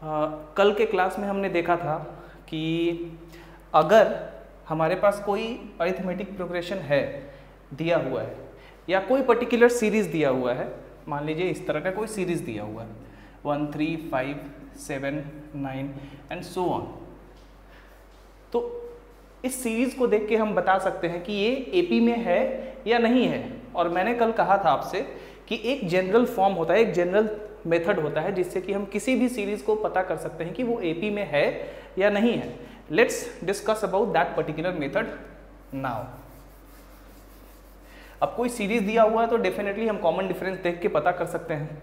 कल के क्लास में हमने देखा था कि अगर हमारे पास कोई अरिथमेटिक प्रोग्रेशन है दिया हुआ है या कोई पर्टिकुलर सीरीज़ दिया हुआ है, मान लीजिए इस तरह का कोई सीरीज़ दिया हुआ है 1 3 5 7 9 एंड सो ऑन, तो इस सीरीज़ को देख के हम बता सकते हैं कि ये एपी में है या नहीं है। और मैंने कल कहा था आपसे कि एक जनरल फॉर्म होता है, एक जनरल मेथड होता है जिससे कि हम किसी भी सीरीज़ को पता कर सकते हैं कि वो एपी में है या नहीं है। Let's discuss about that particular method now. अब कोई सीरीज़ दिया हुआ है तो डेफिनेटली हम कॉमन डिफरेंस देख के पता कर सकते हैं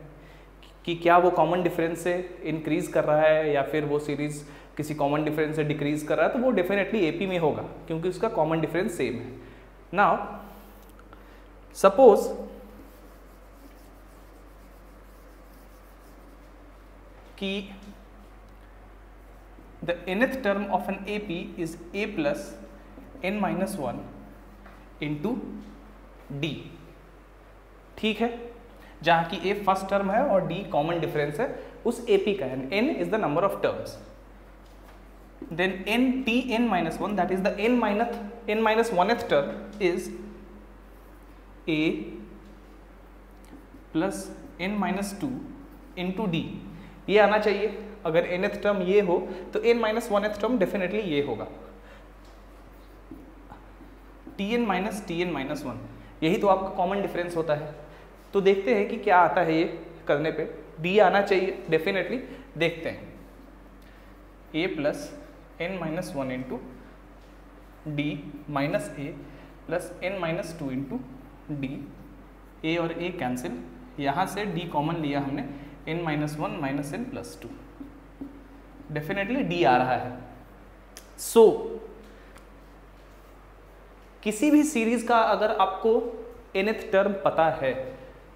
कि क्या वो कॉमन डिफरेंस से इंक्रीज कर रहा है या फिर वो सीरीज़ किसी कॉमन डिफरेंस से डिक्रीज कर रहा है, तो वो डेफिनेटली एपी में होगा क्योंकि उसका कॉमन डिफरेंस सेम है। नाउ सपोज कि the nth term of an AP is A plus n minus 1 into D, ठीक है, जहाँ की A फर्स्ट टर्म है और D कॉमन डिफरेंस है उस AP का, n is the number of terms, then n minus 1 that is the n minus 1th term is A plus n minus 2 into D, ये आना चाहिए। अगर nth टर्म ये हो तो n minus 1th term definitely ये होगा, tn minus 1, यही तो आपका कॉमन डिफरेंस होता है। तो देखते हैं कि क्या आता है ये करने पे। d आना चाहिए डेफिनेटली, देखते हैं। a plus n minus 1 into d minus a plus n minus 2 into d, a और a कैंसिल, यहाँ से d कॉमन लिया हमने, n minus 1 minus n plus 2, definitely d आ रहा है। सो किसी भी सीरीज का अगर आपको nth टर्म पता है,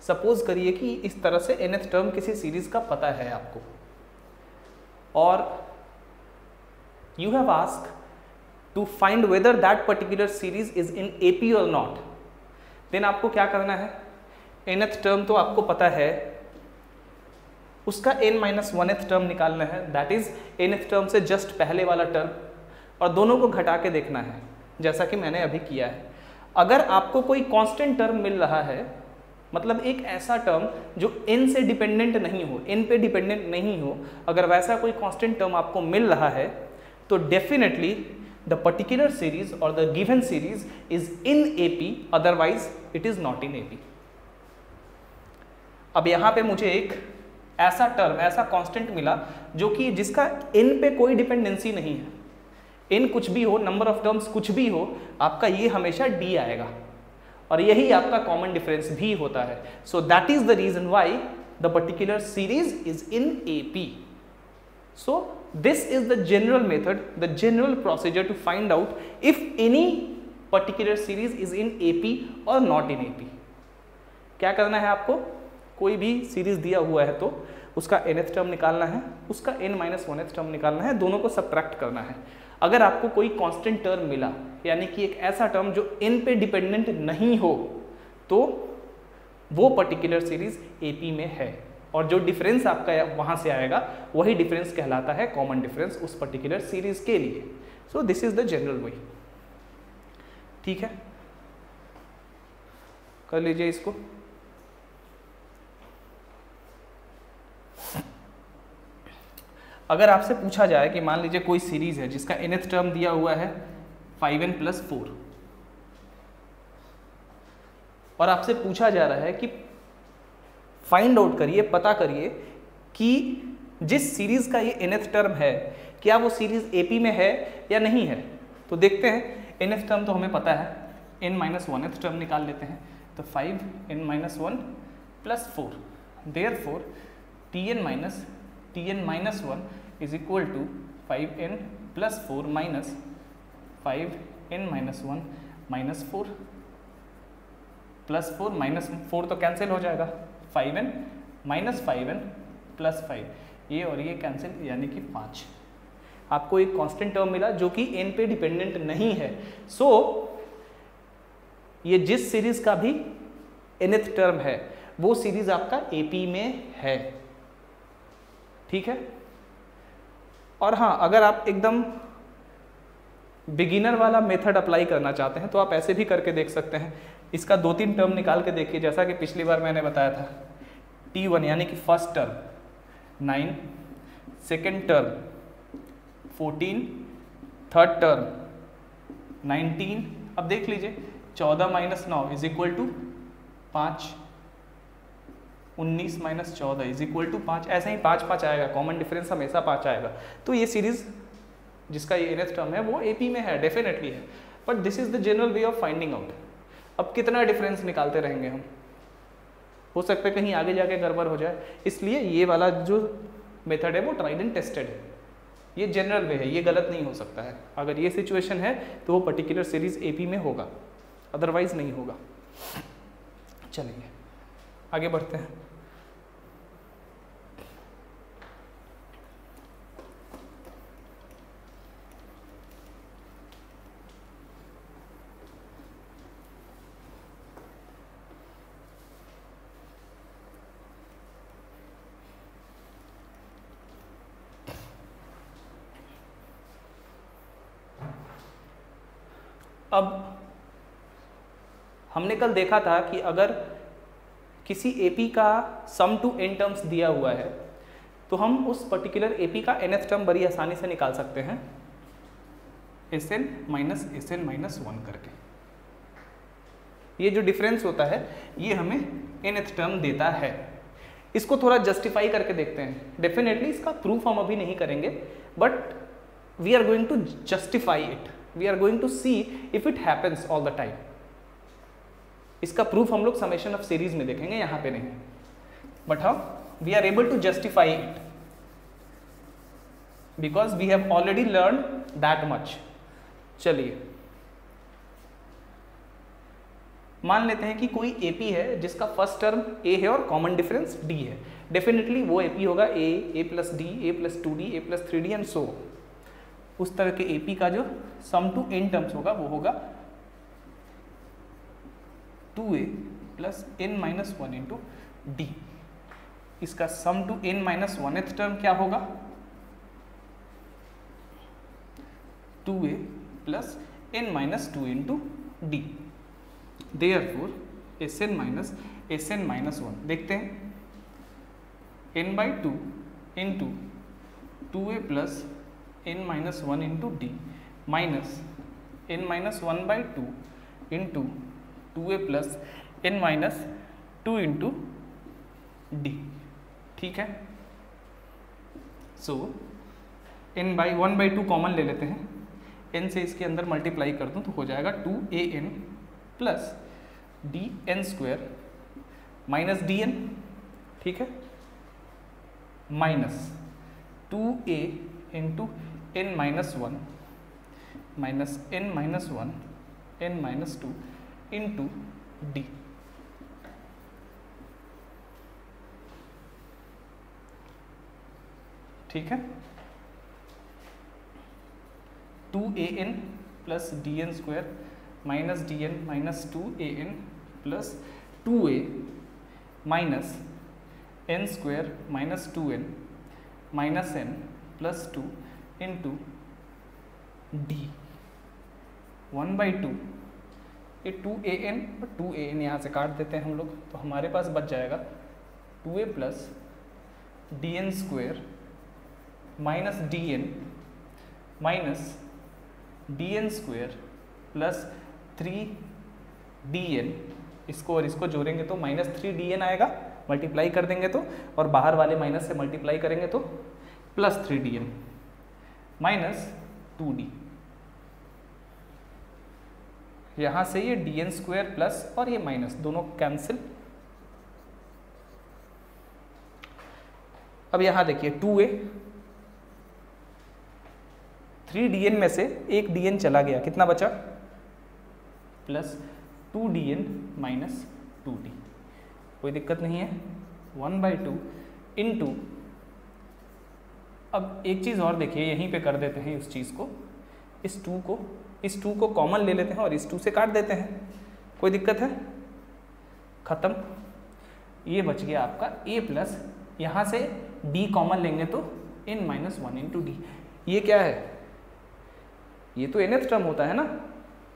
सपोज करिए कि इस तरह से nth टर्म किसी सीरीज का पता है आपको, और you have asked to find whether that particular series is in AP और नॉट, देन आपको क्या करना है, nth टर्म तो आपको पता है, उसका n माइनस 1th टर्म निकालना है, दैट इज nth टर्म से जस्ट पहले वाला टर्म, और दोनों को घटा के देखना है जैसा कि मैंने अभी किया है। अगर आपको कोई कांस्टेंट टर्म मिल रहा है, मतलब एक ऐसा टर्म जो n से डिपेंडेंट नहीं हो, n पे डिपेंडेंट नहीं हो, अगर वैसा कोई कांस्टेंट टर्म आपको मिल रहा है तो डेफिनेटली द पर्टिकुलर सीरीज और the given series is in AP, otherwise it is not in AP. अब यहाँ पे मुझे एक ऐसा टर्म, ऐसा कांस्टेंट मिला जो कि जिसका n पे कोई डिपेंडेंसी नहीं है, n कुछ भी हो, नंबर ऑफ टर्म्स कुछ भी हो, आपका ये हमेशा d आएगा, और यही आपका कॉमन डिफरेंस भी होता है। So that is the reason why the particular series is in AP. So this is the general method, the general procedure to find out if any particular series is in AP और not in AP. क्या करना है आपको, कोई भी series दिया हुआ है तो उसका nth टर्म निकालना है, उसका n माइनस 1th टर्म निकालना है, दोनों को सब्ट्रैक्ट करना है। अगर आपको कोई कांस्टेंट टर्म मिला, यानी कि एक ऐसा टर्म जो n पे डिपेंडेंट नहीं हो, तो वो पर्टिकुलर सीरीज एपी में है, और जो डिफरेंस आपका वहाँ से आएगा वही डिफरेंस कहलाता है कॉमन डिफरेंस उस पर्टिकुलर सीरीज के लिए। सो दिस इज द जनरल वे, ठीक है, कर लीजिए इसको। अगर आपसे पूछा जाए कि मान लीजिए कोई सीरीज है जिसका nth टर्म दिया हुआ है 5n प्लस 4, और आपसे पूछा जा रहा है कि फाइंड आउट करिए, पता करिए कि जिस सीरीज का ये nth टर्म है क्या वो सीरीज एपी में है या नहीं है। तो देखते हैं, nth टर्म तो हमें पता है, n माइनस 1th टर्म निकाल लेते हैं, तो 5n minus 1 plus 4, therefore tn minus 1 is equal to 5n plus 4 minus 5n minus 1 minus 4 plus 4 minus 4 तो कैंसिल हो जाएगा, 5n माइनस 5n प्लस 5, ये और ये कैंसिल, यानी कि 5। आपको एक कांस्टेंट टर्म मिला जो कि n पे डिपेंडेंट नहीं है। सो ये जिस सीरीज का भी nth टर्म है वो सीरीज आपका एपी में है, ठीक है। और हाँ, अगर आप एकदम बिगिनर वाला मेथड अप्लाई करना चाहते हैं तो आप ऐसे भी करके देख सकते हैं। इसका 2-3 टर्म निकाल के देखिए, जैसा कि पिछली बार मैंने बताया था। T1 यानी कि first term 9, second term 14, third term 19। अब देख लीजिए 14 minus 9 is equal to 5, 19 minus 14 is equal to 5। ऐसे ही 5 आएगा, कॉमन डिफरेंस हमेशा 5 आएगा। तो ये सीरीज जिसका ये nth टर्म है वो AP में है, डेफिनेटली है, but this is the general way of finding out. अब कितना डिफरेंस निकालते रहेंगे हम, हो सकता है कहीं आगे जाके गड़बड़ हो जाए, इसलिए ये वाला जो मेथड है वो ट्राइड एंड टेस्टेड है, ये जनरल वे है, ये गलत नहीं हो सकता है। अगर ये सिचुएशन है तो वो पर्टिकुलर सीरीज AP में होगा, अदरवाइज नहीं होगा। चलिए आगे बढ़ते हैं। अब हमने कल देखा था कि अगर किसी AP का सम टू n टर्म्स दिया हुआ है तो हम उस पर्टिकुलर AP का nth टर्म बड़ी आसानी से निकाल सकते हैं, Sn माइनस Sn माइनस 1 करके। ये जो डिफरेंस होता है ये हमें nth टर्म देता है। इसको थोड़ा जस्टिफाई करके देखते हैं। डेफिनेटली इसका प्रूफ हम अभी नहीं करेंगे, but we are going to justify it, we are going to see if it happens all the time. इसका प्रूफ हम लोग समेशन ऑफ सीरीज में देखेंगे, यहाँ पे नहीं, but how we are able to justify it because we have already learn that much. चलिए मान लेते हैं कि कोई AP है जिसका फर्स्ट टर्म A है और कॉमन डिफरेंस D है। डेफिनेटली वो AP होगा A plus D, A plus 2D, A plus 3D and so. उस तरह के AP का जो सम टू n टर्म्स होगा वो होगा 2A plus n minus 1 into D। इसका sum to n minus 1th term क्या होगा? 2A plus n minus 2 into D। Therefore Sn minus Sn minus 1 देखते हैं, n by 2 into 2A plus n minus 1 into D minus n minus 1 by 2 into 2A plus n minus 2 into D। ठीक है, so n by 1 by 2 common ले लेते हैं, n से इसके अंदर मल्टीप्लाई कर दूं तो हो जाएगा 2an plus dn square minus dn, ठीक है, minus 2a into n minus 1 minus n minus 1 n minus 2 into d। ठीक है, 2an plus dn square minus dn minus 2an plus 2a minus n square minus 2n minus n plus 2 into d 1 by 2। ये 2an और 2an यहाँ से काट देते हैं हम लोग, तो हमारे पास बच जाएगा 2a plus dn square minus dn minus dn square plus 3dn। इसको और इसको जोड़ेंगे तो माइनस 3dn आएगा, मल्टीप्लाई कर देंगे तो, और बाहर वाले माइनस से मल्टीप्लाई करेंगे तो प्लस 3dn माइनस 2d। यहाँ से ये dn स्क्वायर प्लस और ये माइनस दोनों कैंसिल। अब यहाँ देखिए 2a, 3dn में से एक dn चला गया, कितना बचा? Plus 2dn minus 2d। कोई दिक्कत नहीं है, 1 बाई 2 इंटू, अब एक चीज़ और देखिए, यहीं पे कर देते हैं उस चीज़ को, इस 2 को कॉमन ले लेते हैं और इस 2 से काट देते हैं। कोई दिक्कत है? ख़त्म। ये बच गया आपका a प्लस, यहाँ से d कॉमन लेंगे तो n माइनस 1 इंटू डी। ये क्या है, ये तो nth टर्म होता है ना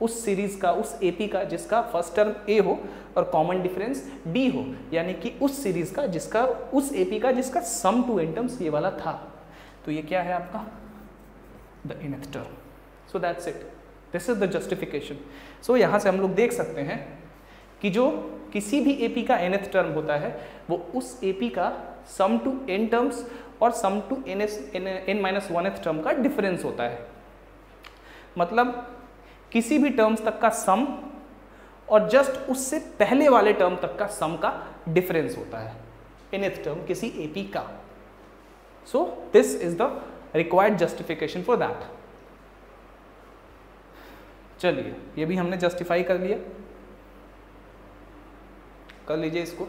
उस सीरीज का, उस एपी का जिसका फर्स्ट टर्म ए हो और कॉमन डिफरेंस डी हो, यानी कि उस सीरीज का जिसका, उस एपी का जिसका सम टू n टर्म्स ये वाला था। तो ये क्या है आपका the nth term. So that's it, this is the justification. So यहाँ से हम लोग देख सकते हैं कि जो किसी भी एपी का nth टर्म होता है वो उस एपी का सम टू n टर्म्स और सम टू n-1th टर्म का डिफरेंस होता है। मतलब किसी भी टर्म्स तक का सम और जस्ट उससे पहले वाले टर्म तक का सम का डिफरेंस होता है nth टर्म किसी एपी का। सो this is the required justification for that. चलिए ये भी हमने जस्टिफाई कर लिया, कर लीजिए इसको।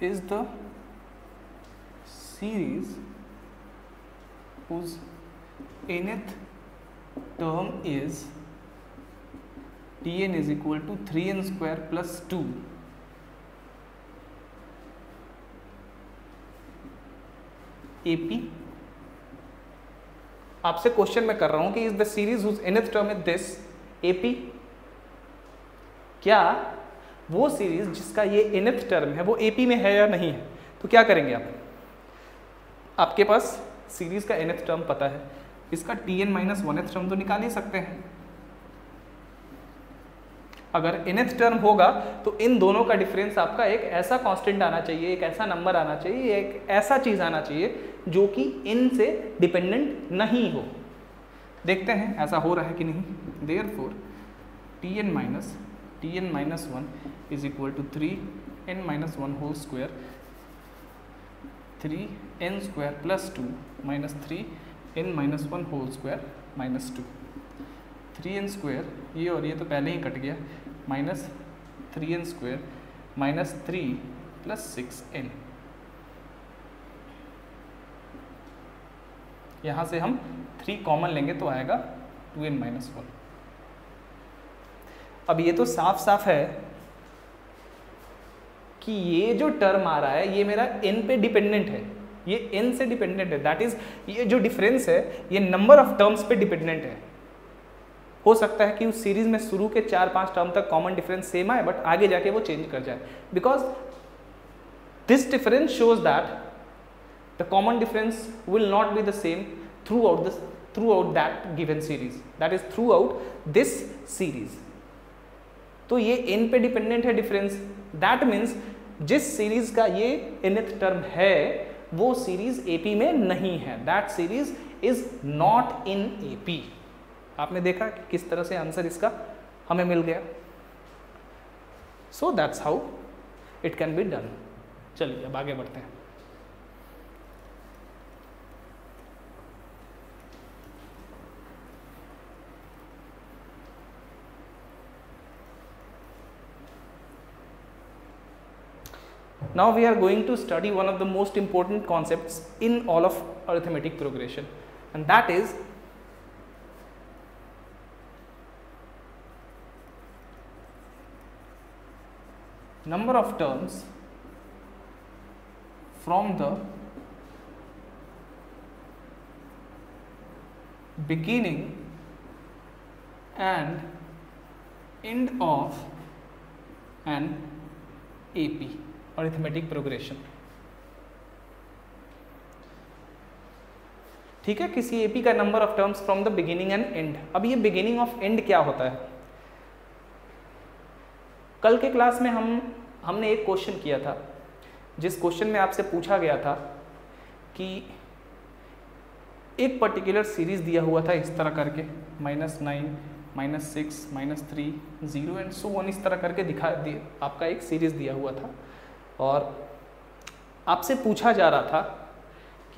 Is the series whose nth term is Tn is equal to 3n square plus 2 AP। आपसे क्वेश्चन मैं कर रहा हूं कि is the series whose nth term is this AP, क्या वो सीरीज जिसका ये nth टर्म है वो एपी में है या नहीं है। तो क्या करेंगे आप, आपके पास सीरीज का nth टर्म पता है, इसका Tn-1th टर्म तो निकाल ही सकते हैं। अगर nth टर्म होगा तो इन दोनों का डिफरेंस आपका एक ऐसा कांस्टेंट आना चाहिए, एक ऐसा नंबर आना चाहिए, एक ऐसा चीज आना चाहिए जो कि इन से डिपेंडेंट नहीं हो। देखते हैं ऐसा हो रहा है कि नहीं। Therefore Tn-1 is equal to 3n-1 whole square, 3n square plus 2 minus 3n-1 whole square minus 2। 3n square ये और ये तो पहले ही कट गया, minus 3n square minus 3 plus 6n। यहाँ से हम 3 कॉमन लेंगे तो आएगा 2n-1। अब ये तो साफ साफ है कि ये जो टर्म आ रहा है ये मेरा n पे डिपेंडेंट है, ये n से डिपेंडेंट है। दैट इज ये जो डिफरेंस है ये नंबर ऑफ टर्म्स पे डिपेंडेंट है। हो सकता है कि उस सीरीज में शुरू के 4-5 टर्म तक कॉमन डिफरेंस सेम आए बट आगे जाके वो चेंज कर जाए, because this difference shows that the common difference will not be the same throughout that given series, that is throughout this series। तो ये n पे डिपेंडेंट है डिफरेंस, दैट मीन्स जिस सीरीज का ये nth टर्म है वो सीरीज AP में नहीं है, that series is not in AP। आपने देखा कि किस तरह से आंसर इसका हमें मिल गया। So that's how it can be done. चलिए अब आगे बढ़ते हैं। Now we are going to study one of the most important concepts in all of arithmetic progression, and that is number of terms from the beginning and end of an AP arithmetic progression. ठीक है, किसी AP का number of terms from the beginning and and. अब ये beginning of and क्या होता है? कल के क्लास में हमने एक क्वेश्चन किया था जिस क्वेश्चन में आपसे पूछा गया था कि एक पर्टिकुलर सीरीज दिया हुआ था इस तरह करके -9 -6 -3 0 एंड सो ऑन, इस तरह करके आपका एक सीरीज दिया हुआ था और आपसे पूछा जा रहा था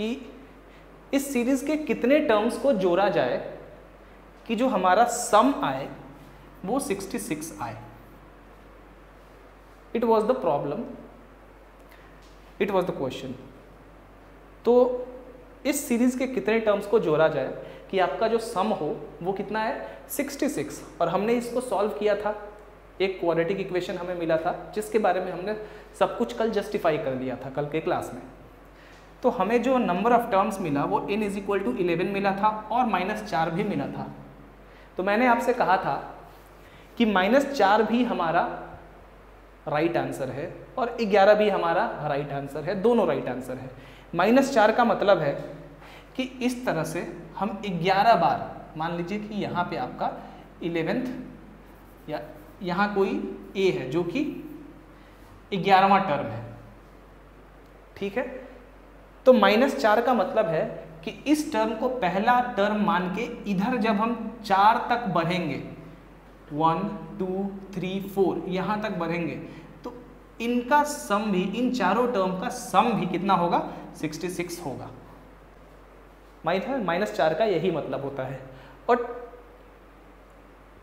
कि इस सीरीज के कितने टर्म्स को जोड़ा जाए कि जो हमारा सम आए वो 66 आए। It was the problem, it was the question. तो इस सीरीज के कितने टर्म्स को जोड़ा जाए कि आपका जो सम हो वो कितना है 66। और हमने इसको सॉल्व किया था, एक क्वाड्रेटिक इक्वेशन हमें मिला था जिसके बारे में हमने सब कुछ कल जस्टिफाई कर लिया था कल के क्लास में। तो हमें जो नंबर ऑफ टर्म्स मिला वो n = 11 मिला था और -4 भी मिला था। तो मैंने आपसे कहा था कि -4 भी हमारा राइट आंसर है और 11 भी हमारा राइट आंसर है, दोनों राइट आंसर है। -4 का मतलब है कि इस तरह से हम 11 बार, मान लीजिए कि यहाँ पे आपका 11th या यहाँ कोई a है जो कि 11वां टर्म है, ठीक है। तो -4 का मतलब है कि इस टर्म को पहला टर्म मान के इधर जब हम 4 तक बढ़ेंगे, 1 2 3 4 यहाँ तक बढ़ेंगे, तो इनका सम भी, इन चारों टर्म का सम भी कितना होगा 66 होगा। -4 का यही मतलब होता है। और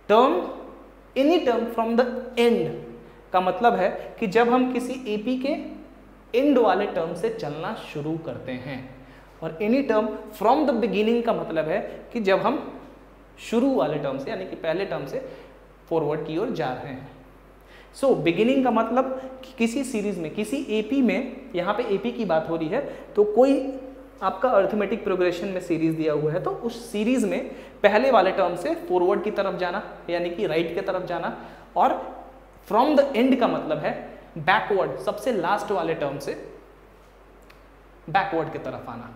term, any term from the and का मतलब है कि जब हम किसी एपी के एंड वाले टर्म से चलना शुरू करते हैं, और any term from the beginning का मतलब है कि जब हम शुरू वाले टर्म से, यानी कि पहले टर्म से फॉरवर्ड की ओर जा रहे हैं। सो बिगिनिंग का मतलब कि किसी सीरीज में, किसी एपी में, यहाँ पे एपी की बात हो रही है, तो कोई आपका अर्थमेटिक प्रोग्रेशन में सीरीज दिया हुआ है, तो उस सीरीज में पहले वाले टर्म से फॉरवर्ड की तरफ जाना, यानी कि राइट की तरफ जाना, और फ्रॉम द एंड का मतलब है बैकवर्ड, सबसे लास्ट वाले टर्म से बैकवर्ड की तरफ आना।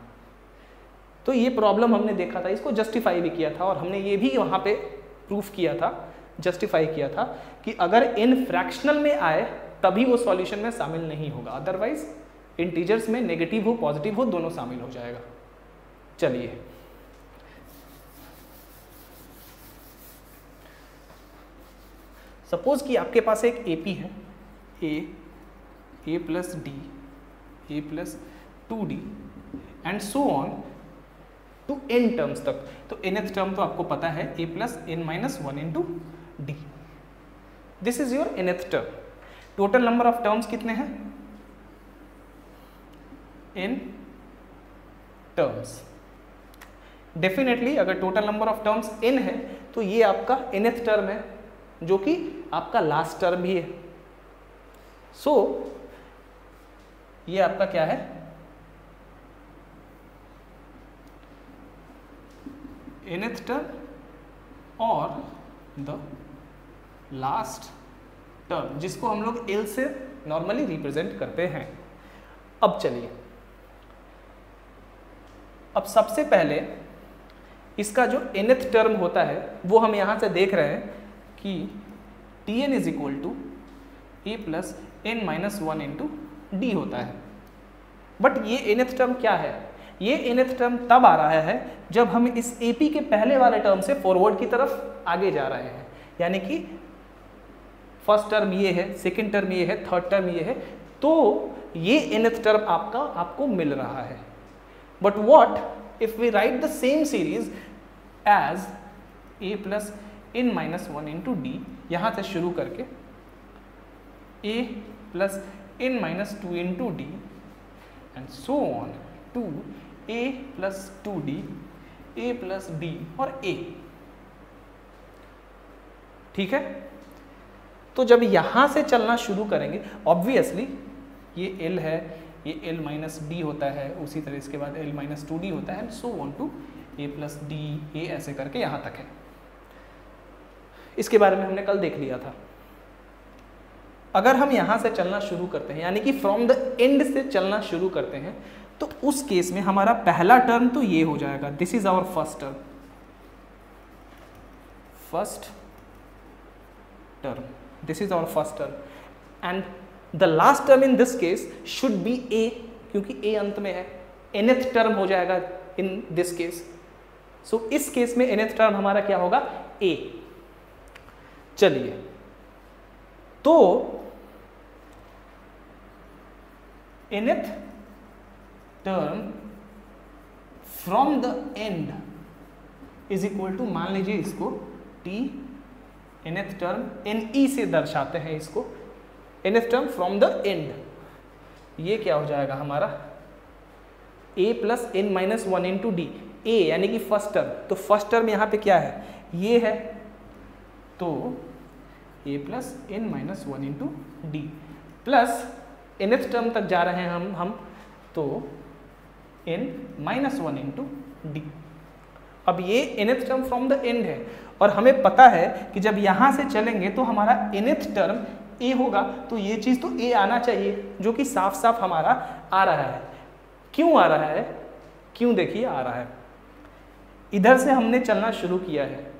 तो ये प्रॉब्लम हमने देखा था, इसको जस्टिफाई भी किया था, और हमने ये भी वहाँ पे प्रूफ किया था, जस्टिफाई किया था कि अगर n फ्रैक्शनल में आए तभी वो सॉल्यूशन में शामिल नहीं होगा, अदरवाइज इंटीजर्स में नेगेटिव हो पॉजिटिव हो दोनों शामिल हो जाएगा। चलिए सपोज कि आपके पास एक एपी है, a plus d, a plus 2d and so on to n terms तक। तो nth टर्म तो आपको पता है a plus n minus 1 into d. This is your nth term. Total number of terms कितने हैं? n terms. डेफिनेटली अगर total number of terms n है तो ये आपका nth टर्म है, जो कि आपका लास्ट टर्म भी है। सो ये आपका क्या है? nth टर्म और द लास्ट टर्म, जिसको हम लोग L से नॉर्मली रिप्रेजेंट करते हैं। अब चलिए, अब सबसे पहले इसका जो nth टर्म होता है वो हम यहां से देख रहे हैं कि Tn is equal to a plus n minus 1 into d होता है। बट ये nth टर्म क्या है? ये nth टर्म तब आ रहा है जब हम इस AP के पहले वाले टर्म से फॉरवर्ड की तरफ आगे जा रहे हैं, यानी कि फर्स्ट टर्म ये है, सेकंड टर्म ये है, थर्ड टर्म ये है, तो ये nth टर्म आपको मिल रहा है। But what if we write the same series as a plus n minus 1 into d, यहाँ से शुरू करके a plus n minus 2 into d and so on to a plus 2d, a plus d और a। ठीक है, तो जब यहां से चलना शुरू करेंगे, ऑब्वियसली ये L है, ये L माइनस डी होता है, उसी तरह इसके बाद L माइनस 2d होता है, so on to a plus d, a ऐसे करके यहां तक है। इसके बारे में हमने कल देख लिया था। अगर हम यहां से चलना शुरू करते हैं, यानी कि फ्रॉम द एंड से चलना शुरू करते हैं, तो उस केस में हमारा पहला टर्म तो ये हो जाएगा, this is our first term, first term, this is our first term and the last term in this case should be a, क्योंकि a अंत में है, nth टर्म हो जाएगा इन दिस केस। सो इस केस में nth टर्म हमारा क्या होगा? a। चलिए, तो nth term from the end is equal to, मान लीजिए इसको टी nth टर्म ne से दर्शाते हैं इसको, nth term from the and, ये क्या हो जाएगा हमारा a plus n minus one into d, a यानी कि फर्स्ट टर्म, तो फर्स्ट टर्म यहाँ पे क्या है, ये है, तो a plus n minus one into D plus nth term तक जा रहे हैं हम तो n minus one into D. अब ये nth term from the and है और हमें पता है कि जब यहाँ से चलेंगे तो हमारा nth टर्म a होगा, तो ये चीज़ तो a आना चाहिए, जो कि साफ साफ हमारा आ रहा है। क्यों आ रहा है, क्यों देखिए आ रहा है, इधर से हमने चलना शुरू किया है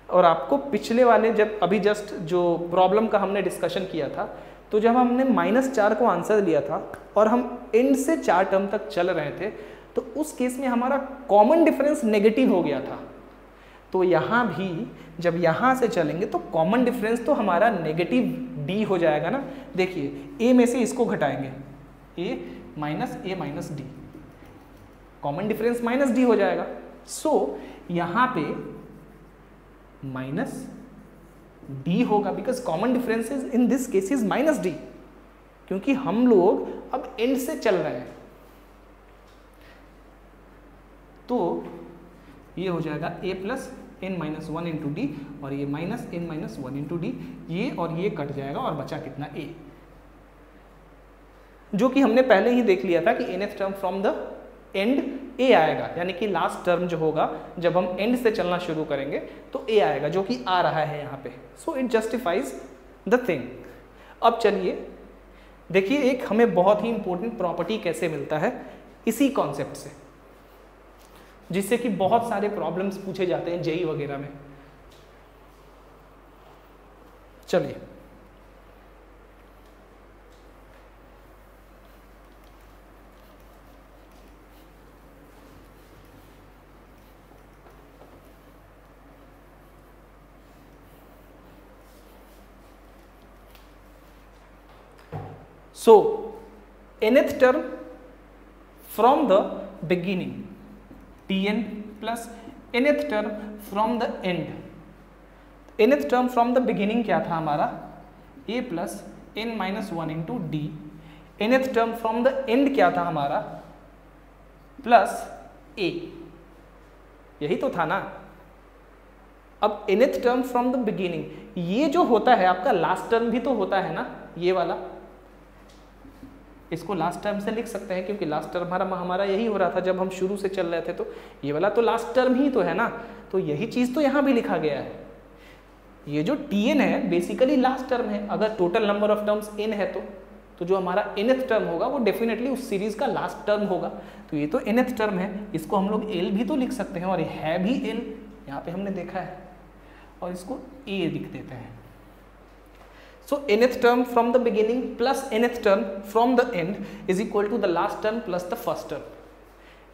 और आपको पिछले वाले जब अभी जस्ट जो प्रॉब्लम का हमने डिस्कशन किया था, तो जब हमने -4 को आंसर लिया था और हम एंड से 4 टर्म तक चल रहे थे, तो उस केस में हमारा कॉमन डिफरेंस नेगेटिव हो गया था। तो यहाँ भी जब यहाँ से चलेंगे तो कॉमन डिफरेंस तो हमारा नेगेटिव डी हो जाएगा ना। देखिए a में से इसको घटाएंगे, a minus D, common difference minus D हो जाएगा। सो यहाँ पे माइनस डी होगा because common difference is in this case is minus D, क्योंकि हम लोग अब एंड से चल रहे हैं। तो ये हो जाएगा a plus n minus one into D और ये minus n minus one into D, ये और ये कट जाएगा और बचा कितना a, जो कि हमने पहले ही देख लिया था कि nth term from the end a आएगा, यानी कि लास्ट टर्म जो होगा जब हम एंड से चलना शुरू करेंगे तो a आएगा, जो कि आ रहा है यहाँ पे। So it justifies the thing. अब चलिए देखिए एक हमें बहुत ही इंपॉर्टेंट प्रॉपर्टी कैसे मिलता है इसी कॉन्सेप्ट से, जिससे कि बहुत सारे प्रॉब्लम्स पूछे जाते हैं जेई वगैरह में। चलिए so nth term from the beginning, tn plus nth term from the end। nth term from the beginning क्या था हमारा, a plus n minus one into D. nth term from the end क्या था हमारा, plus a, यही तो था ना। अब nth term from the beginning, ये जो होता है आपका लास्ट टर्म भी तो होता है ना, ये वाला, इसको लास्ट टर्म से लिख सकते हैं क्योंकि लास्ट टर्म हमारा यही हो रहा था जब हम शुरू से चल रहे थे, तो ये वाला तो लास्ट टर्म ही तो है ना। तो यही चीज़ तो यहाँ भी लिखा गया है। ये जो tn है बेसिकली लास्ट टर्म है। अगर total number of terms n है तो जो हमारा nth टर्म होगा वो डेफिनेटली उस सीरीज का लास्ट टर्म होगा। तो ये तो nth टर्म है, इसको हम लोग l भी तो लिख सकते हैं और ये है भी l, यहाँ पे हमने देखा है, और इसको a लिख देते हैं। So nth term from the beginning plus nth term from the end is equal to the last term plus the first term।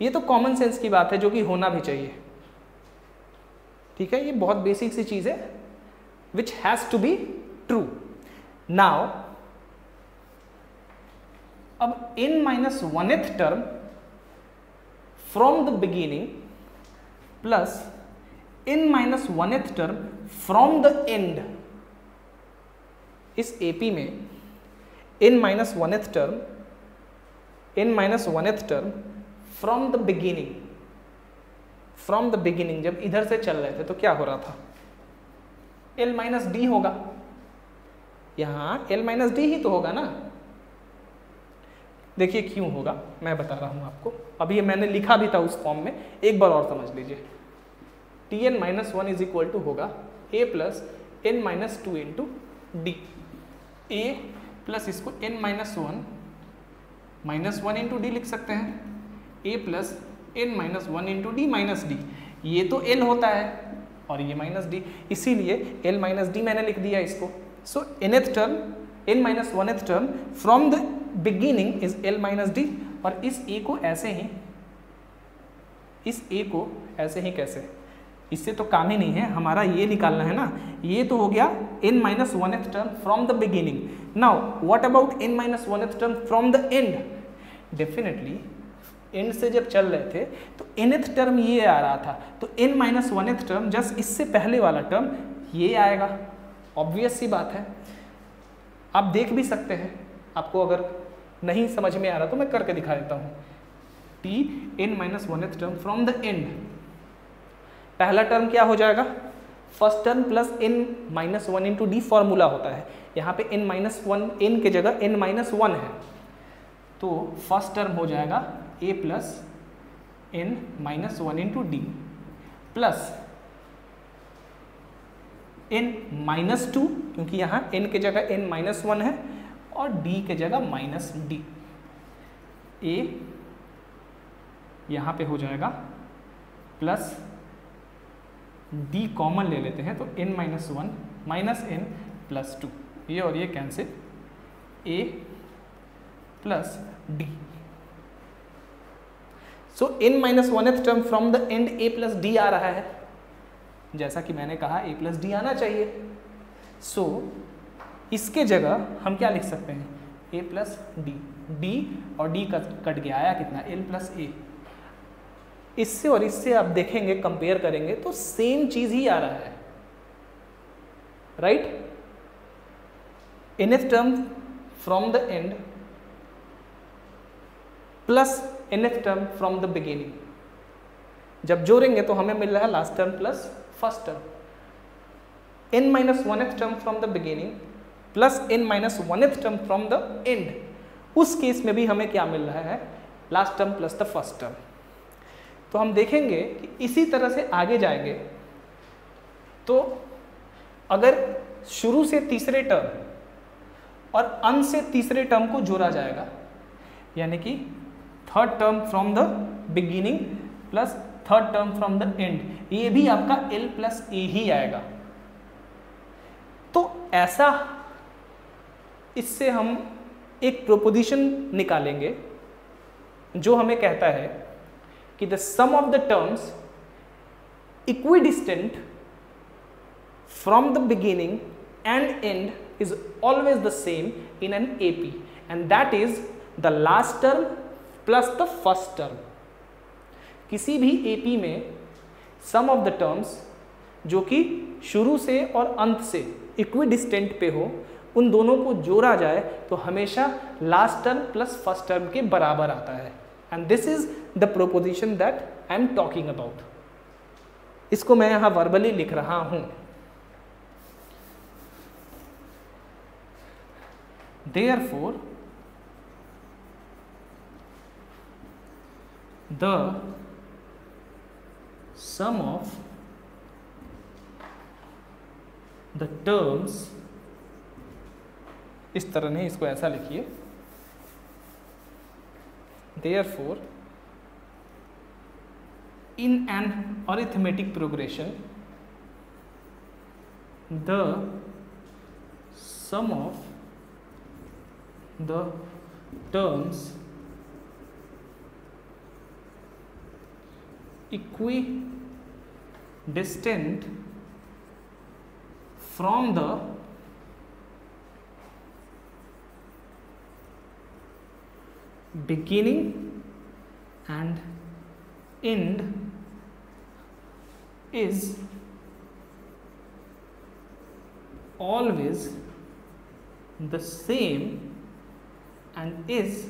ये तो कॉमन सेंस की बात है जो कि होना भी चाहिए, ठीक है। ये बहुत बेसिक सी चीज है which has to be true। Now अब n minus 1th term from the beginning plus n minus 1th term from the end, इस AP में n minus oneth term from the beginning जब इधर से चल रहे थे तो क्या हो रहा था, l माइनस डी होगा, यहाँ l माइनस डी ही तो होगा ना। देखिए क्यों होगा मैं बता रहा हूँ आपको, अभी मैंने लिखा भी था उस फॉर्म में, एक बार और समझ लीजिए। tn minus one is equal to होगा a plus n minus two into d, a plus इसको n minus one into d लिख सकते हैं, a plus n minus one into d minus d, ये तो l होता है और ये माइनस डी, इसीलिए l माइनस डी मैंने लिख दिया इसको। So nth term n minus oneth term from the beginning is l minus d, और इस a को ऐसे ही, इस a को ऐसे ही कैसे, इससे तो काम ही नहीं है, हमारा ये निकालना है ना। ये तो हो गया n minus oneth term from the beginning. Now what about n minus oneth term from the and, definitely and से जब चल रहे थे तो nth टर्म ये आ रहा था, तो n minus 1th term just इससे पहले वाला टर्म ये आएगा। ऑब्वियस सी बात है, आप देख भी सकते हैं, आपको अगर नहीं समझ में आ रहा तो मैं करके दिखा देता हूँ। t n minus 1th term from the and, पहला टर्म क्या हो जाएगा, first term plus n minus 1 into D formula होता है, यहाँ पे n माइनस 1, n के जगह n माइनस 1 है, तो फर्स्ट टर्म हो जाएगा a plus n minus 1 into D plus n minus 2, क्योंकि यहाँ n के जगह n माइनस 1 है और d के जगह माइनस डी, a यहाँ पे हो जाएगा प्लस d कॉमन ले लेते हैं तो n minus 1 minus n plus 2, ये और ये cancel, a plus d। So n minus 1th term from the end a plus D आ रहा है, जैसा कि मैंने कहा a प्लस डी आना चाहिए। सो इसके जगह हम क्या लिख सकते हैं, a प्लस डी, d और d कट गया, आया कितना, l प्लस a। इससे और इससे आप देखेंगे, कंपेयर करेंगे तो सेम चीज ही आ रहा है, right. nth term from the and plus nth term from the beginning, जब जोड़ेंगे तो हमें मिल रहा है last term plus first term. n minus 1th term from the beginning plus n minus 1th term from the and, उस case में भी हमें क्या मिल रहा है, last term plus the first term. तो हम देखेंगे कि इसी तरह से आगे जाएंगे तो अगर शुरू से तीसरे टर्म और अंत से तीसरे टर्म को जोड़ा जाएगा, यानी कि third term from the beginning plus third term from the and, ये भी आपका l प्लस a ही आएगा। तो ऐसा, इससे हम एक प्रोपोजिशन निकालेंगे जो हमें कहता है कि the sum of the terms equidistant from the beginning and end is always the same in an AP, and that is the last term plus the first term. किसी भी AP में सम ऑफ द टर्म्स जो कि शुरू से और अंत से इक्विडिस्टेंट पे हो, उन दोनों को जोड़ा जाए तो हमेशा last term plus first term के बराबर आता है, and this is the proposition that I am talking about. इसको मैं यहां वर्बली लिख रहा हूं। Therefore, the sum of the terms, इस तरह नहीं, इसको ऐसा लिखिए, therefore in an arithmetic progression the sum of the terms equidistant from the beginning and end is always the same and is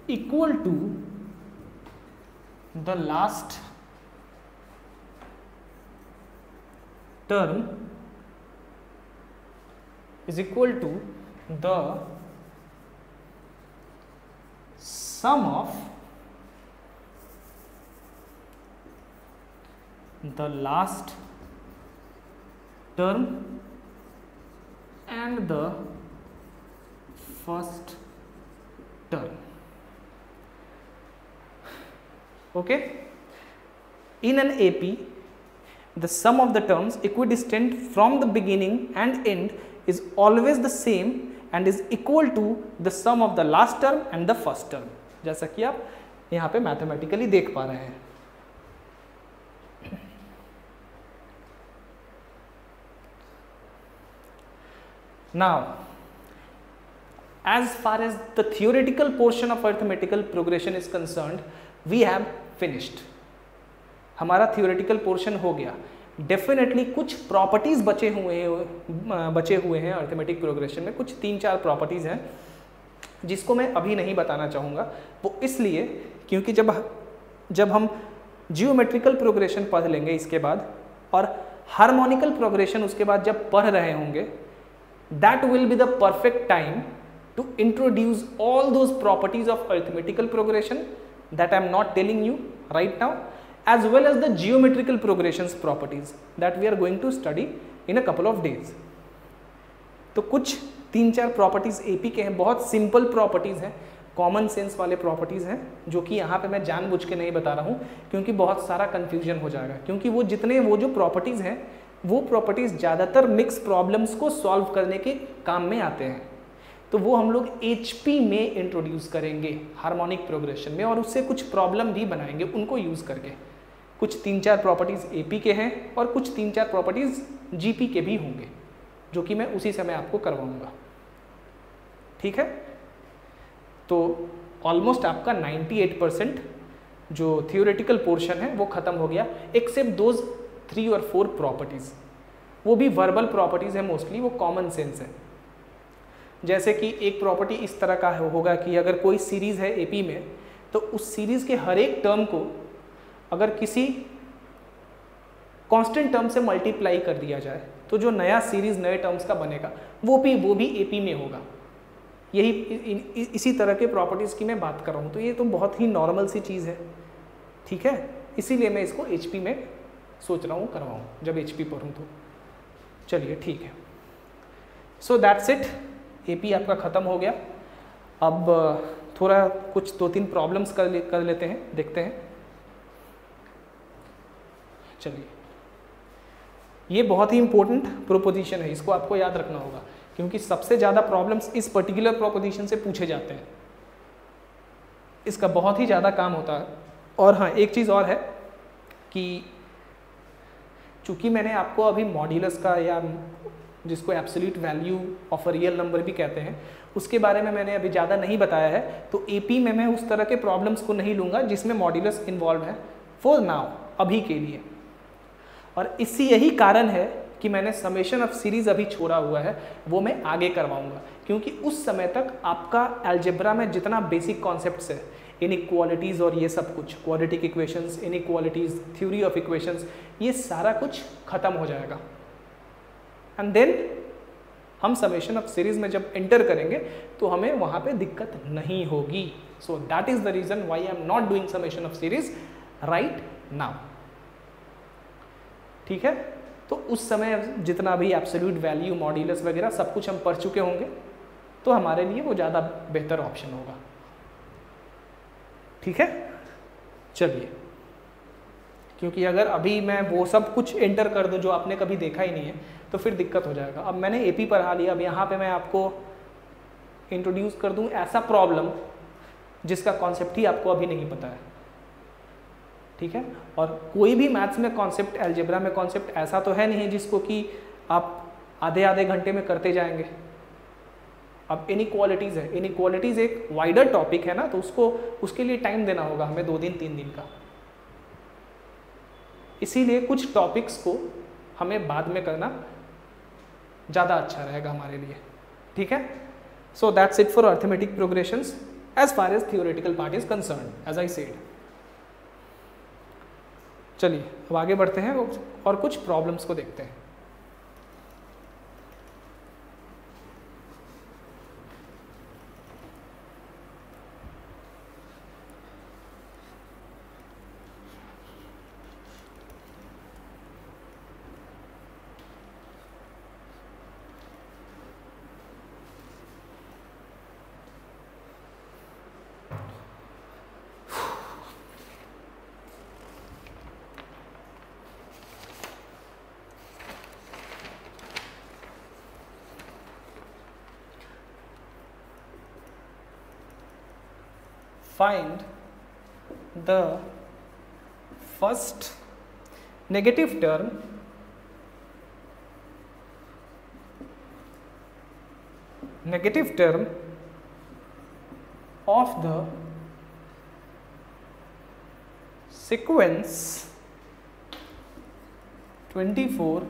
equal to the last term is equal to the sum of the last term and the first term. Okay, in an AP the sum of the terms equidistant from the beginning and end is always the same and is equal to the sum of the last term and the first term, जैसा कि आप यहाँ पे mathematically देख पा रहे हैं। Now as far as the theoretical portion of arithmetical progression is concerned, we have finished. हमारा theoretical portion हो गया. डेफिनेटली कुछ प्रॉपर्टीज बचे हुए हैं अर्थमेटिक प्रोग्रेशन में, कुछ 3-4 प्रॉपर्टीज हैं जिसको मैं अभी नहीं बताना चाहूँगा. वो इसलिए क्योंकि जब हम जियोमेट्रिकल प्रोग्रेशन पढ़ लेंगे इसके बाद और हार्मोनिकल प्रोग्रेशन उसके बाद जब पढ़ रहे होंगे, that will be the perfect time to introduce all those properties of arithmetical progression that I am not telling you right now, as well as the geometrical progressions properties that we are going to study in a couple of days. तो कुछ 3-4 properties AP के हैं, बहुत simple properties हैं, common sense वाले properties हैं, जो कि यहाँ पे मैं जानबूझ के नहीं बता रहा हूँ क्योंकि बहुत सारा कन्फ्यूजन हो जाएगा. क्योंकि वो जो प्रॉपर्टीज हैं वो प्रॉपर्टीज ज़्यादातर मिक्स प्रॉब्लम्स को सॉल्व करने के काम में आते हैं. तो वो हम लोग HP में इंट्रोड्यूस करेंगे हार्मोनिक प्रोग्रेशन में, और उससे कुछ प्रॉब्लम भी बनाएंगे उनको यूज़ करके. कुछ 3-4 प्रॉपर्टीज़ AP के हैं और कुछ 3-4 प्रॉपर्टीज़ GP के भी होंगे, जो कि मैं उसी समय आपको करवाऊंगा. ठीक है, तो ऑलमोस्ट आपका 98% जो थियोरेटिकल पोर्शन है वो ख़त्म हो गया, एक्सेप्ट दोज 3 और 4 प्रॉपर्टीज़. वो भी वर्बल प्रॉपर्टीज़ है मोस्टली, वो कॉमन सेंस है. जैसे कि एक प्रॉपर्टी इस तरह का होगा कि अगर कोई सीरीज़ है AP में, तो उस सीरीज़ के हर एक टर्म को अगर किसी कांस्टेंट टर्म से मल्टीप्लाई कर दिया जाए तो जो नया सीरीज नए टर्म्स का बनेगा वो भी AP में होगा. यही इसी तरह के प्रॉपर्टीज़ की मैं बात कर रहा हूँ. तो ये तो बहुत ही नॉर्मल सी चीज़ है. ठीक है, इसीलिए मैं इसको HP में सोच रहा हूँ करवाऊँ जब HP पढ़ूँ तो. चलिए ठीक है, सो दैट्स इट. AP आपका ख़त्म हो गया. अब थोड़ा कुछ 2-3 प्रॉब्लम्स कर लेते हैं, देखते हैं. चलिए, ये बहुत ही इंपॉर्टेंट प्रोपोजिशन है, इसको आपको याद रखना होगा क्योंकि सबसे ज़्यादा प्रॉब्लम्स इस पर्टिकुलर प्रोपोजिशन से पूछे जाते हैं. इसका बहुत ही ज़्यादा काम होता है. और हाँ, एक चीज़ और है कि चूँकि मैंने आपको अभी मॉड्यूलस का, या जिसको absolute value of a real number भी कहते हैं, उसके बारे में मैंने अभी ज़्यादा नहीं बताया है. तो AP में मैं उस तरह के प्रॉब्लम्स को नहीं लूँगा जिसमें मॉड्यूलस इन्वॉल्व है फॉर नाउ, अभी के लिए. और यही कारण है कि मैंने समेशन ऑफ सीरीज अभी छोड़ा हुआ है, वो मैं आगे करवाऊंगा क्योंकि उस समय तक आपका अलजेब्रा में जितना बेसिक कॉन्सेप्ट्स है, इनइक्वालिटीज़ और ये सब कुछ, quadratic equations, inequalities, theory of equations, ये सारा कुछ खत्म हो जाएगा. एंड देन हम समेशन ऑफ सीरीज में जब एंटर करेंगे तो हमें वहाँ पे दिक्कत नहीं होगी. So that is the reason why I am not doing summation of series right now. ठीक है, तो उस समय जितना भी एब्सोल्यूट वैल्यू, मॉड्यूलस वगैरह सब कुछ हम पढ़ चुके होंगे, तो हमारे लिए वो ज़्यादा बेहतर ऑप्शन होगा. ठीक है, चलिए, क्योंकि अगर अभी मैं वो सब कुछ एंटर कर दूं जो आपने कभी देखा ही नहीं है तो फिर दिक्कत हो जाएगा. अब मैंने AP पढ़ा लिया, अब यहाँ पे मैं आपको इंट्रोड्यूस कर दूं ऐसा प्रॉब्लम जिसका कॉन्सेप्ट ही आपको अभी नहीं पता है. ठीक है, और कोई भी मैथ्स में कॉन्सेप्ट, अलजेब्रा में कॉन्सेप्ट ऐसा तो है नहीं जिसको कि आप आधे घंटे में करते जाएंगे. अब इनइक्वालिटीज़ है, इनइक्वालिटीज़ एक वाइडर टॉपिक है ना, तो उसके लिए टाइम देना होगा हमें 2 दिन 3 दिन का. इसीलिए कुछ टॉपिक्स को हमें बाद में करना ज़्यादा अच्छा रहेगा हमारे लिए. ठीक है, so that's it for arithmetic progressions as far as theoretical part is concern, as I said. चलिए, अब आगे बढ़ते हैं और कुछ प्रॉब्लम्स को देखते हैं. Find the first negative term of the sequence 24,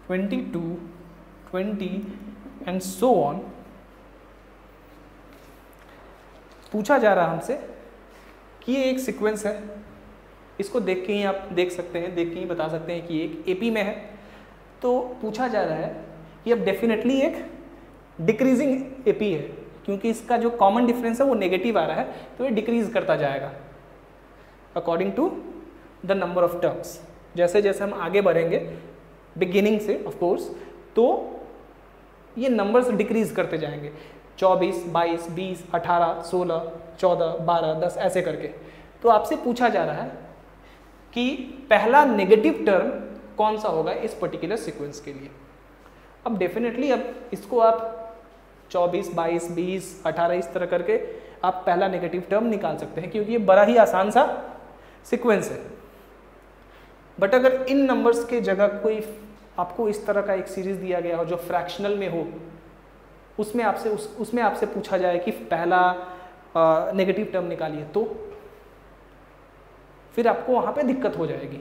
22, 20 and so on, पूछा जा रहा हमसे कि ये एक सीक्वेंस है, इसको देख के ही आप देख सकते हैं, देख के ही बता सकते हैं कि एक एपी में है। तो पूछा जा रहा है कि अब डेफिनेटली एक डिक्रीजिंग एपी है, क्योंकि इसका जो कॉमन डिफरेंस है वो नेगेटिव आ रहा है, तो ये डिक्रीज करता जाएगा according to the number of terms. जैसे जैसे हम आगे बढ़ेंगे बिगिनिंग से ऑफ कोर्स, तो ये नंबर्स डिक्रीज करते जाएंगे, 24, 22, 20, 18, 16, 14, 12, 10 ऐसे करके। तो आपसे पूछा जा रहा है कि पहला नेगेटिव टर्म कौन सा होगा इस पर्टिकुलर सीक्वेंस के लिए। अब डेफिनेटली अब इसको आप 24, 22, 20, 18 इस तरह करके आप पहला नेगेटिव टर्म निकाल सकते हैं, क्योंकि ये बड़ा ही आसान सा सीक्वेंस है। बट अगर इन नंबर्स के जगह कोई आपको इस तरह का एक सीरीज दिया गया हो जो फ्रैक्शनल में हो, उसमें आपसे पूछा जाए कि पहला नेगेटिव टर्म निकालिए, तो फिर आपको वहाँ पे दिक्कत हो जाएगी।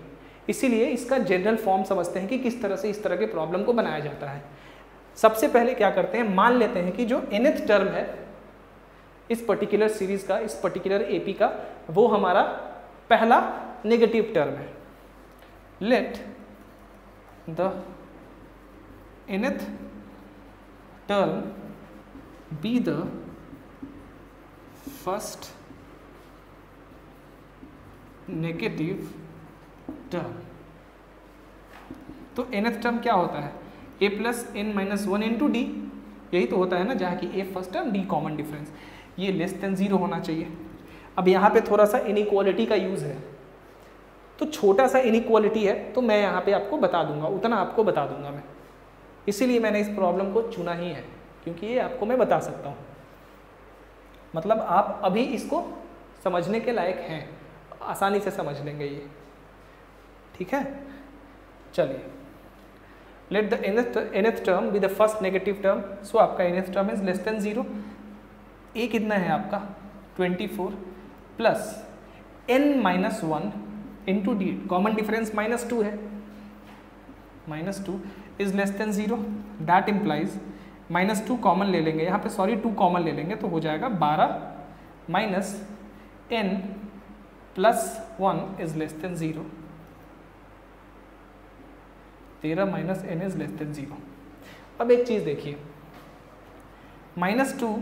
इसीलिए इसका जनरल फॉर्म समझते हैं कि किस तरह से इस तरह के प्रॉब्लम को बनाया जाता है। सबसे पहले क्या करते हैं, मान लेते हैं कि जो nth टर्म है इस पर्टिकुलर सीरीज का, इस पर्टिकुलर एपी का, वो हमारा पहला नेगेटिव टर्म है। Late the nth term be the first negative term. तो nth टर्म क्या होता है, a plus n minus 1 into D, यही तो होता है ना, जहाँ की a first term, d common difference, ये लेस देन 0 होना चाहिए। अब यहाँ पे थोड़ा सा इनइक्वालिटी का यूज़ है, तो छोटा सा इनइक्वालिटी है, तो मैं यहाँ पे आपको बता दूंगा, उतना आपको बता दूंगा मैं, इसीलिए मैंने इस प्रॉब्लम को चुना ही है, क्योंकि ये आपको मैं बता सकता हूँ। मतलब आप अभी इसको समझने के लायक हैं, आसानी से समझ लेंगे ये, ठीक है। चलिए, let the nth term be the first negative term. So आपका nth term is less than 0। A कितना है आपका 24 plus n minus 1 into D, common difference -2 है, -2 is less than 0। That implies -2 common ले लेंगे यहाँ पे, सॉरी 2 कॉमन ले लेंगे तो हो जाएगा 12 minus n plus 1 is less than 0। 13 minus n is less than 0। अब एक चीज़ देखिए, -2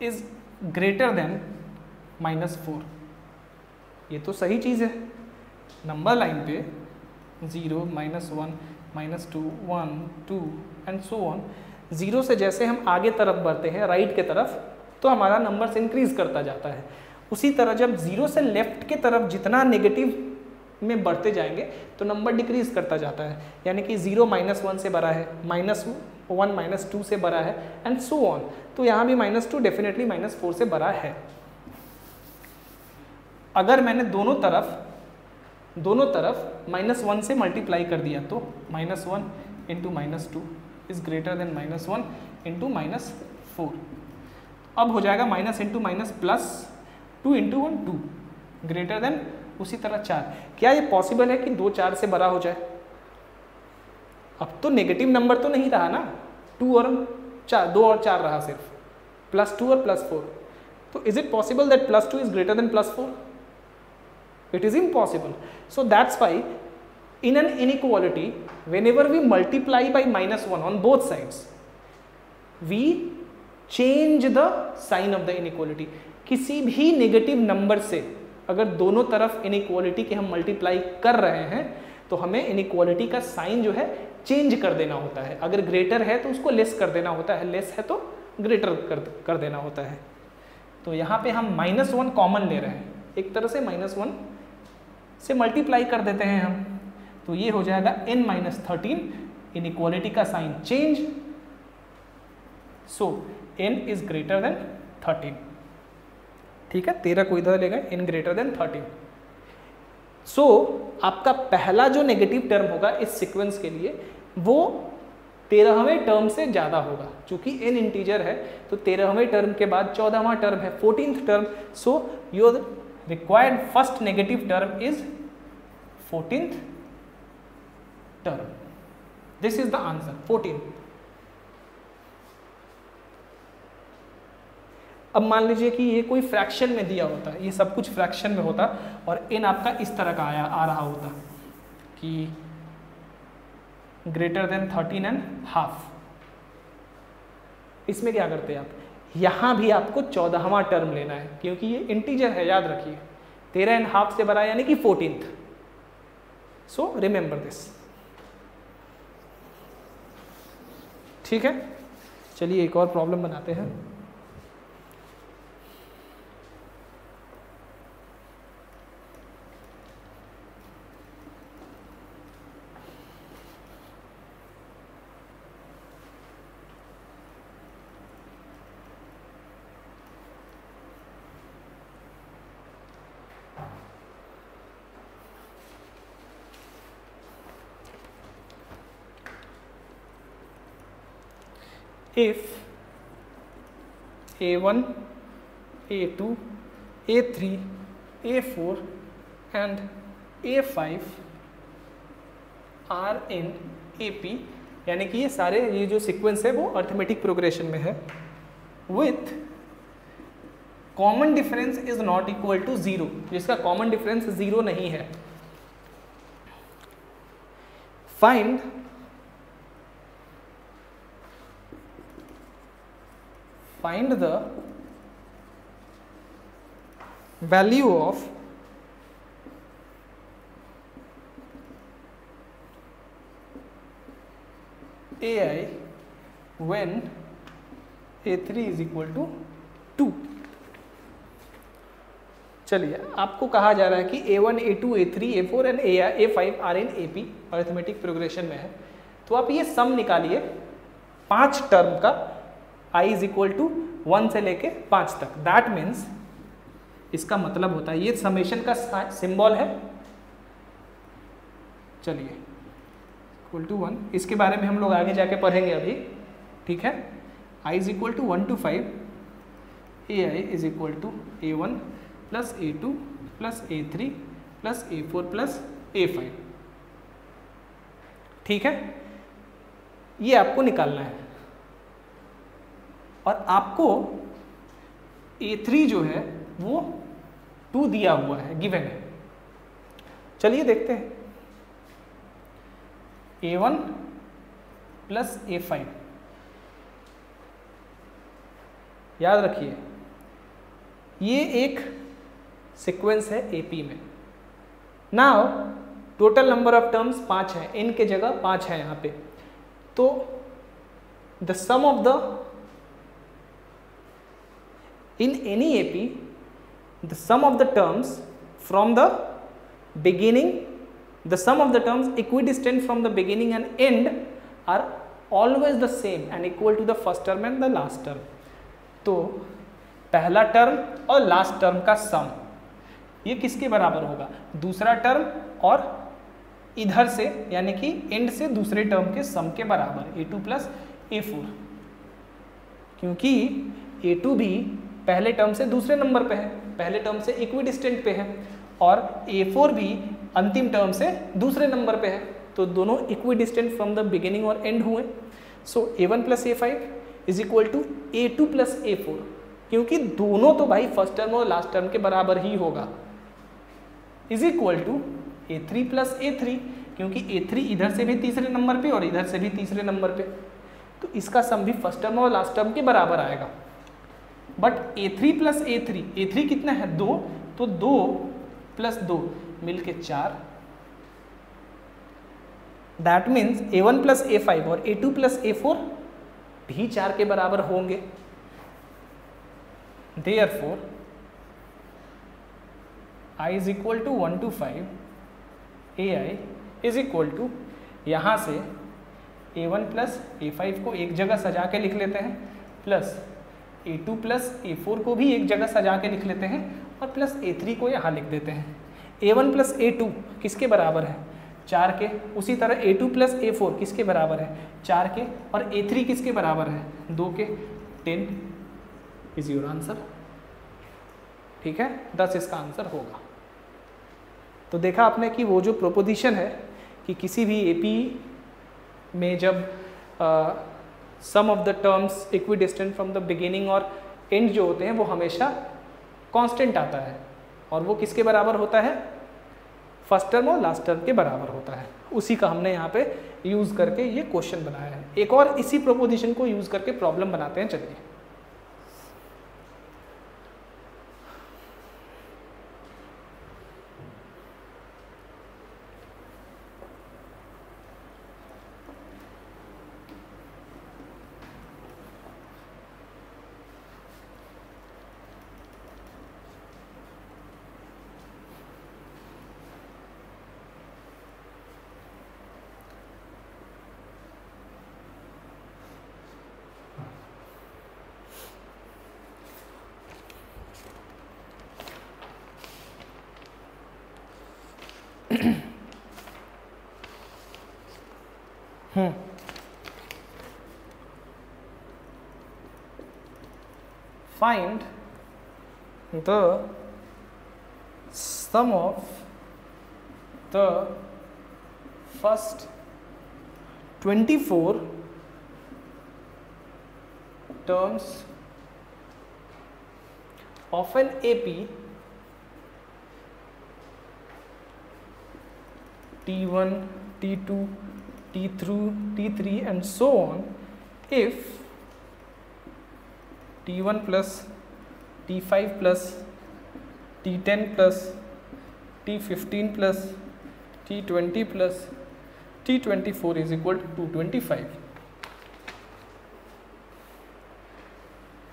इज ग्रेटर देन -4, ये तो सही चीज़ है। नंबर लाइन पे 0, -1, -2, 1, 2 एंड सो ऑन, 0 से जैसे हम आगे तरफ बढ़ते हैं राइट के तरफ, तो हमारा नंबर्स इंक्रीज करता जाता है। उसी तरह जब 0 से लेफ्ट के तरफ जितना नेगेटिव में बढ़ते जाएंगे तो नंबर डिक्रीज करता जाता है, यानी कि 0 -1 से बड़ा है, -1 -2 से बड़ा है एंड सो ऑन। तो यहाँ भी -2 डेफिनेटली -4 से बड़ा है। अगर मैंने दोनों तरफ -1 से मल्टीप्लाई कर दिया तो -1 into -2 is greater then -1 into -4। अब हो जाएगा minus into minus plus 2 into 1 2 greater than उसी तरह 4। क्या ये पॉसिबल है कि 2 4 से बड़ा हो जाए? अब तो नेगेटिव नंबर तो नहीं रहा ना, 2 और 4 रहा सिर्फ, +2 और +4। तो is it possible that +2 is greater then +4? It is impossible. So that's why in an inequality, whenever we multiply by -1 on both sides, we change the sign of the inequality. किसी भी नेगेटिव नंबर से अगर दोनों तरफ inequality के हम multiply कर रहे हैं तो हमें इनइक्वालिटी का साइन जो है चेंज कर देना होता है। अगर ग्रेटर है तो उसको लेस कर देना होता है, लेस है तो ग्रेटर कर देना होता है। तो यहाँ पे हम -1 कॉमन ले रहे हैं, एक तरह से -1 से मल्टीप्लाई कर देते हैं हम, तो ये हो जाएगा n-13, इनइक्वालिटी का sign change, so n is greater than 13। ठीक है, 13 को इधर ले गए, n ग्रेटर देन 13। सो आपका पहला जो नेगेटिव टर्म होगा इस सीक्वेंस के लिए वो 13वें टर्म से ज़्यादा होगा। चूंकि n इंटीजर है तो 13वें टर्म के बाद 14वां टर्म है, 14th term, so your required first negative term is 14th term. This is the answer 14। अब मान लीजिए कि ये कोई फ्रैक्शन में दिया होता, ये सब कुछ फ्रैक्शन में होता और n आपका इस तरह का आ रहा होता कि ग्रेटर देन 13.5। इसमें क्या करते हैं आप, यहाँ भी आपको 14वां टर्म लेना है क्योंकि ये इंटीजर है, याद रखिए 13.5 से बड़ा यानी कि 14th। So remember this. ठीक है, चलिए एक और प्रॉब्लम बनाते हैं। If A1, A2, A3, A4 and A5 are in AP, यानी कि ये सारे ये जो सीक्वेंस है वो अर्थमेटिक प्रोग्रेशन में है, with common difference is not equal to 0, जिसका कॉमन डिफरेंस 0 नहीं है। Find the value of AI when A3 is equal to 2। चलिए, आपको कहा जा रहा है कि A1, A2, A3, A4 and A5 are in AP, arithmetic progression में है। तो आप ये सम निकालिए 5 टर्म का, I इज इक्वल टू 1 से लेके 5 तक। दैट मीन्स इसका मतलब होता है, ये समेशन का सिंबल है, चलिए इक्वल टू 1, इसके बारे में हम लोग आगे जाके पढ़ेंगे अभी। ठीक है, I is equal to 1 to 5, AI is equal to A1 plus A2 plus A3 plus A4 plus A5। ठीक है, ये आपको निकालना है और आपको A3 जो है वो 2 दिया हुआ है, गिवन है। चलिए देखते हैं, A1 प्लस A5, याद रखिए ये एक सीक्वेंस है AP में। Now total number of terms 5 है, n के जगह 5 है यहाँ पे, तो the sum of the in any AP, the sum of the terms from the beginning, the sum of the terms equidistant from the beginning and end are always the same and equal to the first term and the last term। तो पहला term और last term का सम ये किसके बराबर होगा, दूसरा term और इधर से यानी कि एंड से दूसरे टर्म के सम के बराबर, A2 प्लस A4, क्योंकि A2 भी पहले टर्म से दूसरे नंबर पे है, पहले टर्म से इक्विडिस्टेंट पे है, और A4 भी अंतिम टर्म से दूसरे नंबर पे है, तो दोनों इक्विडिस्टेंट फ्रॉम द बिगिनिंग और एंड हुए। सो A1 plus A5 is equal to A2 plus A4, क्योंकि दोनों तो भाई फर्स्ट टर्म और लास्ट टर्म के बराबर ही होगा, is equal to A3 plus A3, क्योंकि A3 इधर से भी तीसरे नंबर पे और इधर से भी तीसरे नंबर पे, तो इसका सम भी फर्स्ट टर्म और लास्ट टर्म के बराबर आएगा। But A3 plus A3, A3 कितना है 2, तो 2 प्लस 2 मिलके 4। That means A1 plus A5 और A2 प्लस A4 भी 4 के बराबर होंगे। Therefore I is equal to 1 to 5, AI is equal to, यहाँ से A1 प्लस A5 को एक जगह सजा के लिख लेते हैं, प्लस A2 प्लस A4 को भी एक जगह सजा के लिख लेते हैं, और प्लस A3 को यहाँ लिख देते हैं। A1 प्लस A2 किसके बराबर है, 4 के। उसी तरह A2 प्लस A4 किसके बराबर है? 4 के। और A3 किसके बराबर है? 2 के। 10 इज योर आंसर। ठीक है, 10 इसका आंसर होगा। तो देखा आपने कि वो जो प्रोपोजिशन है कि किसी भी एपी में जब sum of the terms equidistant from the beginning और एंड जो होते हैं वो हमेशा कांस्टेंट आता है, और वो किसके बराबर होता है? फर्स्ट टर्म और लास्ट टर्म के बराबर होता है। उसी का हमने यहाँ पे यूज़ करके ये क्वेश्चन बनाया है। एक और इसी प्रोपोजिशन को यूज़ करके प्रॉब्लम बनाते हैं, चलिए। Find the sum of the first 24 terms of an AP T1, T2, T3 and so on if T1 plus T5 plus T10 plus T15 plus T20 plus T24 is equal to 225।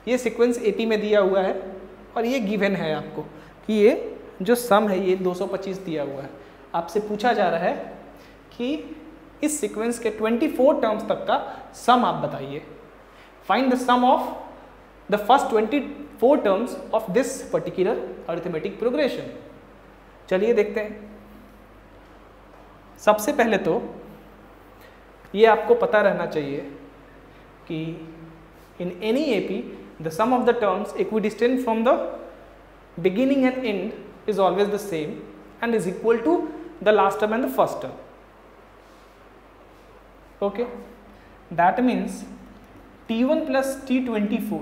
ये sequence AP में दिया हुआ है और ये given है आपको कि ये जो सम है ये 225 दिया हुआ है। आपसे पूछा जा रहा है कि इस सीक्वेंस के 24 टर्म्स तक का सम आप बताइए। Find the sum of the first 24 terms of this particular arithmetic progression. चलिए देखते हैं। सबसे पहले तो ये आपको पता रहना चाहिए कि in any AP the sum of the terms equidistant from the beginning and end is always the same and is equal to the last term and the first term. Okay, that means T1 plus T24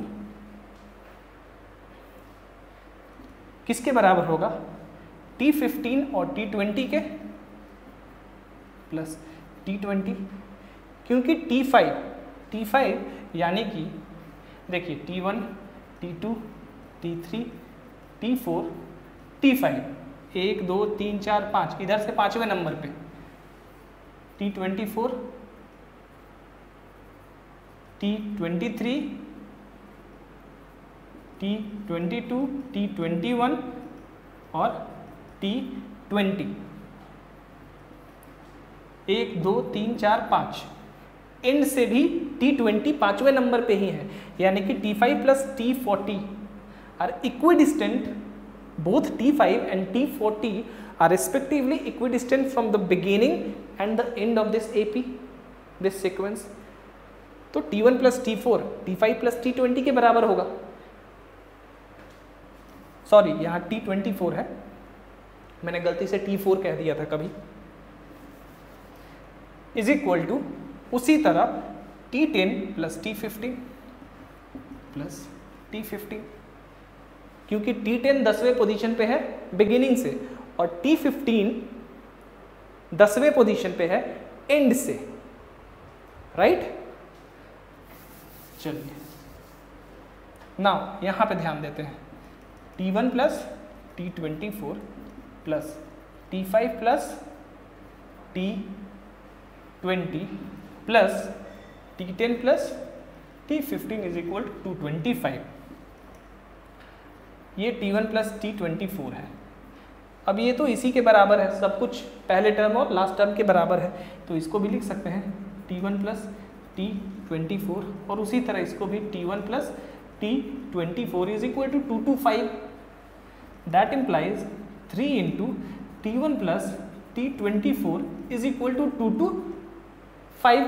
किसके बराबर होगा? T15 और T20 के plus T20, क्योंकि T5 यानी कि देखिए T1, T2, T3, T4, T5 1 2 3 4 5 इधर से 5वें नंबर पे T24, T23, T22, T21 और T20 1 2 3 4 5 एंड से भी T20 5वें नंबर पे ही है, यानी कि T5 plus T40 are equidistant. Both T5 and T40 are respectively equidistant from the beginning and the end of this AP, this sequence. तो T1 plus T4 T5 plus T20 के बराबर होगा। Sorry, यहाँ T24 है, मैंने गलती से T4 कह दिया था कभी। इज इक्वल टू उसी तरह T10 plus T15 plus T15, क्योंकि T10 10वें पोजीशन पे है बिगिनिंग से और T15 10वें पोजीशन पे है एंड से, राइट। चलिए नाउ यहां पे ध्यान देते हैं। T1 plus T24 plus T5 plus T20 plus T10 plus T15 is equal to 225। ये T1 प्लस T24 है। अब ये तो इसी के बराबर है, सब कुछ पहले टर्म और लास्ट टर्म के बराबर है, तो इसको भी लिख सकते हैं T1 प्लस T24 और उसी तरह इसको भी T1 plus T24 is equal to 225। That implies 3 into T1 plus T24 is equal to 2 to 5.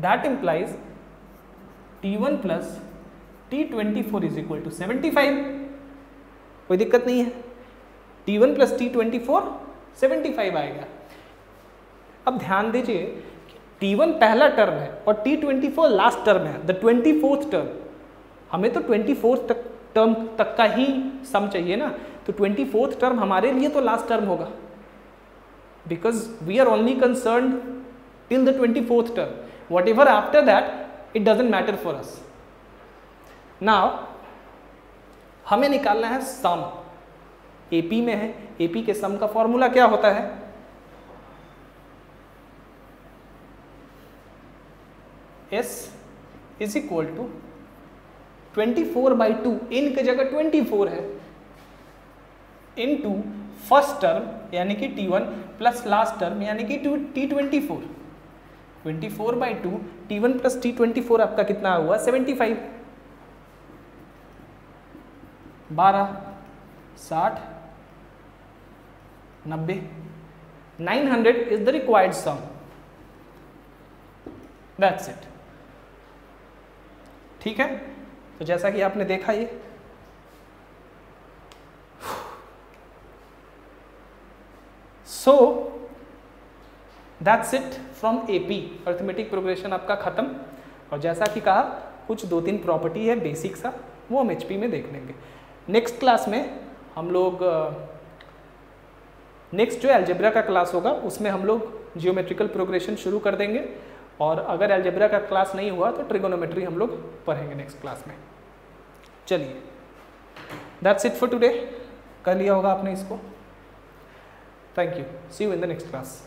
That implies T1 plus T24 is equal to 75. कोई दिक्कत नहीं है, T1 plus T24 75 आएगा. अब ध्यान दीजिए T1 पहला टर्म है और T24 लास्ट टर्म है, द 24th टर्म. हमें तो 24th टर्म तक का ही सम चाहिए ना, तो 24th टर्म हमारे लिए तो लास्ट टर्म होगा, because we are only concerned till the 24th term. Whatever after that, it doesn't matter for us. Now हमें निकालना है सम. AP में है, AP के सम का फॉर्मूला क्या होता है? S is equal to 24/2. इन की जगह 24 है, इनटू फर्स्ट टर्म यानी कि T1 प्लस लास्ट टर्म यानी कि T24. 24/2 T1 प्लस T24 आपका कितना हुआ? 75. 12, 60, 90, 900 is the required sum. That's it. ठीक है, तो जैसा कि आपने देखा ये so that's it from AP. Arithmetic progression आपका खत्म. और जैसा कि कहा कुछ 2-3 प्रॉपर्टी है बेसिक सा, वो हम HP में देख लेंगे. नेक्स्ट क्लास में हम लोग नेक्स्ट जो अलजेब्रा का क्लास होगा उसमें हम लोग जियोमेट्रिकल प्रोग्रेशन शुरू कर देंगे, और अगर अलजेब्रा का क्लास नहीं हुआ तो ट्रिगोनोमेट्री हम लोग पढ़ेंगे नेक्स्ट क्लास में. चलिए, दैट्स इट फॉर टुडे. कर लिया होगा आपने इसको. Thank you. See you in the next class.